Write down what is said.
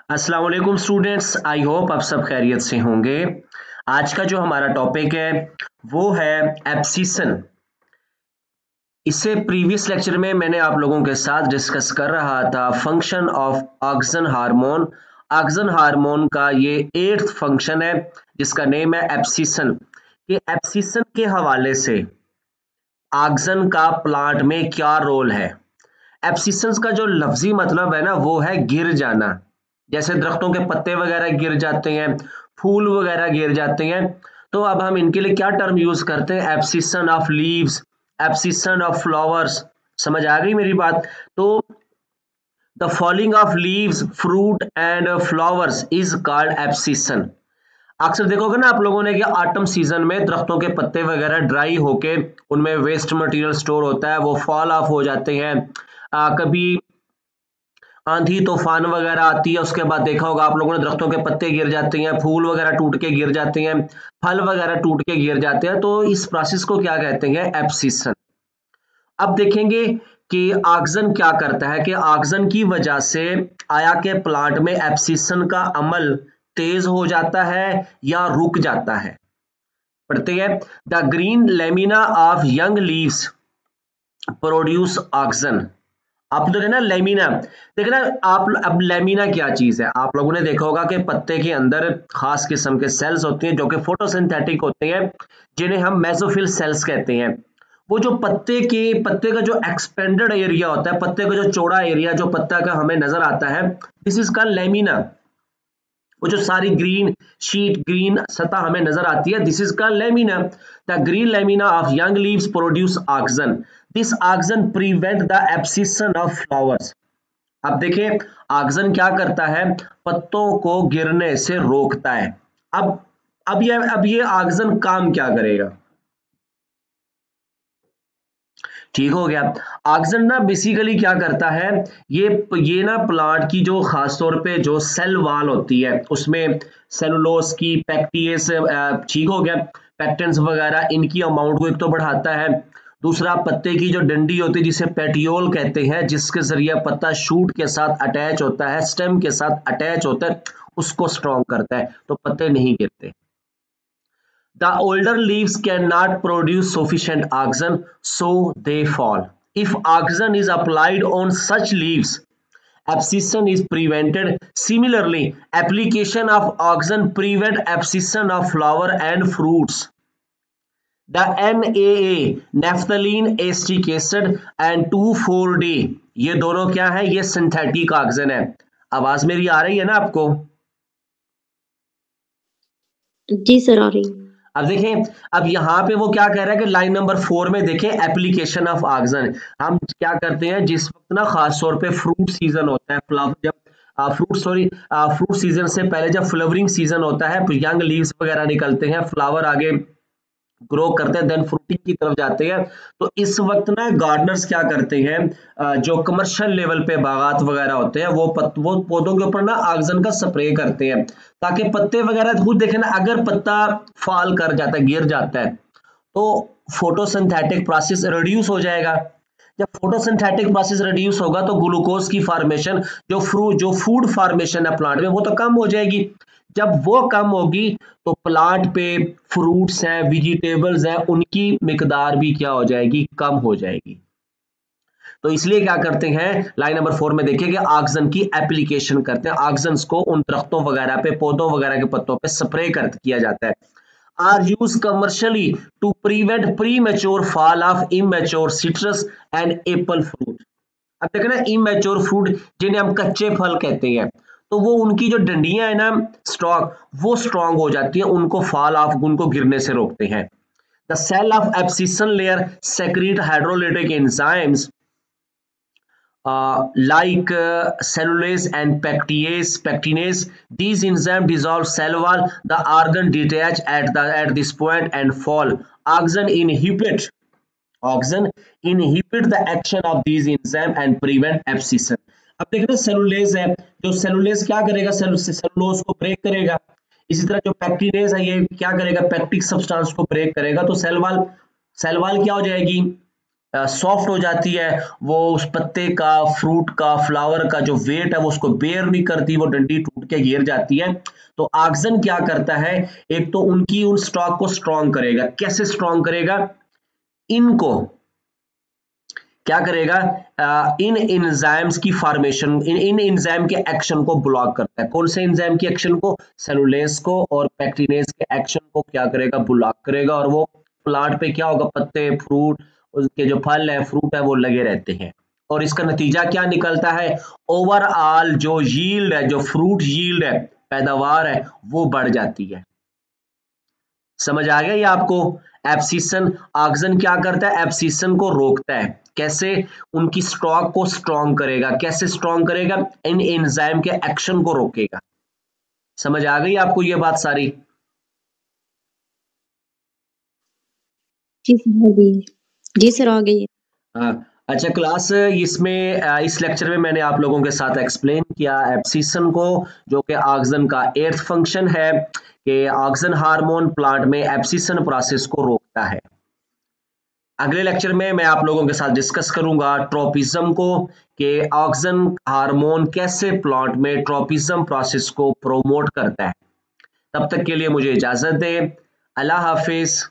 अस्सलाम वालेकुम students, I hope आप सब खैरियत से होंगे। आज का जो हमारा टॉपिक है वो है एब्सिशन। इससे प्रीवियस लेक्चर में मैंने आप लोगों के साथ डिस्कस कर रहा था function of auxin hormone. Auxin hormone का ये 8th फंक्शन है जिसका नेम है एब्सिशन। ये एब्सिशन के हवाले से ऑक्सन का प्लांट में क्या रोल है। एब्सिशंस का जो लफ्जी मतलब है ना वो है गिर जाना। जैसे दरख्तों के पत्ते वगैरह गिर जाते हैं, फूल वगैरह गिर जाते हैं, तो अब हम इनके लिए क्या टर्म यूज करते हैं? Abscission of leaves, abscission of flowers. समझ आ गई मेरी बात? तो the falling of leaves, fruit and flowers is called abscission. अक्सर देखोगे ना आप लोगों ने कि ऑटम सीजन में दरख्तों के पत्ते वगैरह ड्राई होके उनमें वेस्ट मटेरियल स्टोर होता है, वो फॉल ऑफ हो जाते हैं। कभी आंधी तूफान वगैरह आती है, उसके बाद देखा होगा आप लोगों ने दरख्तों के पत्ते गिर जाते हैं, फूल वगैरह टूट के गिर जाते हैं, फल वगैरह टूट के गिर जाते हैं। तो इस प्रोसेस को क्या कहते हैं? एब्सिशन। अब देखेंगे कि ऑक्सन क्या करता है कि ऑक्सन की वजह से आया के प्लांट में एब्सिशन का अमल तेज हो जाता है या रुक जाता है। पढ़ते हैं। The green lamina of young leaves produce auxin. आप तो ना लेमिना, देखना आप। अब लेमिना क्या चीज है? आप लोगों ने देखा होगा कि पत्ते के अंदर खास किस्म के सेल्स होते हैं जो कि फोटोसिंथेटिक होते हैं, जिन्हें हम मेसोफिल सेल्स कहते हैं। वो जो पत्ते का जो एक्सपेंडेड एरिया होता है, पत्ते का जो चौड़ा एरिया जो पत्ता का हमें नजर आता है, दिस इज कॉल्ड लेमिना। वो जो सारी ग्रीन शीट, ग्रीन सतह हमें नजर आती है, this is called lamina. The green lamina of young leaves produce auxin. This auxin prevent the abscission of flowers. अब देखिए ऑक्सन क्या करता है? पत्तों को गिरने से रोकता है। अब अब ये ऑक्सन काम क्या करेगा? ठीक हो गया। ऑक्सन ना बेसिकली क्या करता है, ये ना प्लांट की जो खास तौर पे जो सेल वॉल होती है उसमें सेलुलोज की, पैक्टियस, ठीक हो गया, पैक्टेंस वगैरह, इनकी अमाउंट को एक तो बढ़ाता है। दूसरा पत्ते की जो डंडी होती है जिसे पेटियोल कहते हैं, जिसके जरिए पत्ता शूट के साथ अटैच होता है, स्टेम के साथ अटैच होता है, उसको स्ट्रॉन्ग करता है, तो पत्ते नहीं गिरते। The older leaves cannot produce sufficient oxygen, so they fall. If oxygen is applied on such leaves, abscission is prevented. Similarly, application of oxygen prevent abscission of flower and fruits. The NAA, naphthalene acetic acid and 2,4-D, ये दोनों क्या है? ये synthetic oxygen है। आवाज मेरी आ रही है ना आपको? जी सर, आ रही। अब देखें, अब यहाँ पे वो क्या कह रहा है कि लाइन नंबर 4 में देखें एप्लीकेशन ऑफ ऑक्सीजन। हम क्या करते हैं जिस वक्त ना खास तौर पे फ्रूट सीजन होता है, फ्रूट सीजन से पहले जब फ्लावरिंग सीजन होता है, यंग लीव्स वगैरह निकलते हैं, फ्लावर आगे ग्रो करते हैं, देन फ्रूटिंग की तरफ जाते हैं। तो इस वक्त ना गार्डनर्स क्या करते हैं, जो कमर्शियल लेवल पे बागात वगैरह होते हैं, वो पौधों के ऊपर ना ऑक्सीजन का स्प्रे करते हैं, ताकि पत्ते वगैरह खुद देखें ना, अगर पत्ता फॉल कर जाता है, गिर जाता है, तो फोटोसिंथेटिक प्रोसेस रिड्यूस हो जाएगा। जब फोटोसिंथेटिक प्रोसेस रिड्यूस होगा तो ग्लूकोज की फॉर्मेशन, जो फूड फॉर्मेशन है प्लांट में, वो तो कम हो जाएगी। जब वो कम होगी तो प्लांट पे फ्रूट्स हैं, वेजिटेबल्स हैं, उनकी मिकदार भी क्या हो जाएगी? कम हो जाएगी। तो इसलिए क्या करते हैं, लाइन नंबर 4 में देखिए कि ऑक्सीजन की एप्लीकेशन करते हैं, ऑक्सीजन को उन दरख्तों वगैरह पे, पौधों वगैरह के पत्तों पे स्प्रे किया जाता है। Are use commercially to prevent premature fall of immature citrus and apple fruit. अब देखो ना, इमेच्योर फ्रूट जिन्हें हम कच्चे फल कहते हैं, तो वो उनकी जो डंडियां है ना, स्टॉक, वो स्ट्रांग हो जाती है, उनको फॉल ऑफ, उनको गिरने से रोकते हैं। The cell of abscission layer secrete hydrolytic enzymes like cellulase and pectinase. These enzymes dissolve cell wall. The organ detach at this point and fall. Oxygen inhibit the action of these enzymes and prevent abscission. अब देखना cellulase है, जो cellulase क्या करेगा? Cellulose को break करेगा। इसी तरह जो पैक्टिनेज है, ये क्या करेगा? पैक्टिक सब्सटेंस को ब्रेक करेगा। तो सेल वॉल क्या हो जाएगी? सॉफ्ट हो जाती है, वो उस पत्ते का, फ्रूट का, फ्लावर का जो वेट है वो उसको बेयर नहीं करती, वो डंडी टूट के गिर जाती है। तो ऑक्सन क्या करता है, एक तो उनकी उन स्टॉक को स्ट्रॉन्ग करेगा। कैसे स्ट्रॉन्ग करेगा? इनको क्या करेगा, इन एंजाइम्स की फॉर्मेशन, इन एंजाइम के एक्शन को ब्लॉक करता है। कौन से एंजाइम के एक्शन को? सेलुलेज को और पैक्टिनेज के एक्शन को क्या करेगा, ब्लॉक करेगा। और वो प्लांट पे क्या होगा, पत्ते, फ्रूट, उसके जो फल है, फ्रूट है, वो लगे रहते हैं। और इसका नतीजा क्या निकलता है, ओवरऑल जो यील्ड है, जो फ्रूट यील्ड है, पैदावार है, वो बढ़ जाती है। समझ आ गया ये आपको? एब्सिशन, ऑक्सन क्या करता है, एब्सिशन को रोकता है। कैसे? उनकी स्टॉक को स्ट्रॉन्ग करेगा। कैसे स्ट्रॉन्ग करेगा? इन एंजाइम के एक्शन को रोकेगा। समझ आ गई आपको ये बात सारी? जी सर, आ गई। जी सर, आ गई। हाँ। अच्छा क्लास, इसमें इस लेक्चर में मैंने आप लोगों के साथ एक्सप्लेन किया एब्सिशन को, जो कि ऑक्सन का एर्थ फंक्शन है कि ऑक्सन हार्मोन प्लांट में एब्सिशन प्रोसेस को रोकता है। अगले लेक्चर में मैं आप लोगों के साथ डिस्कस करूंगा ट्रोपिज्म को, कि ऑक्सन हार्मोन कैसे प्लांट में ट्रोपिज्म प्रोसेस को प्रोमोट करता है। तब तक के लिए मुझे इजाजत दें। अल्लाह हाफिज।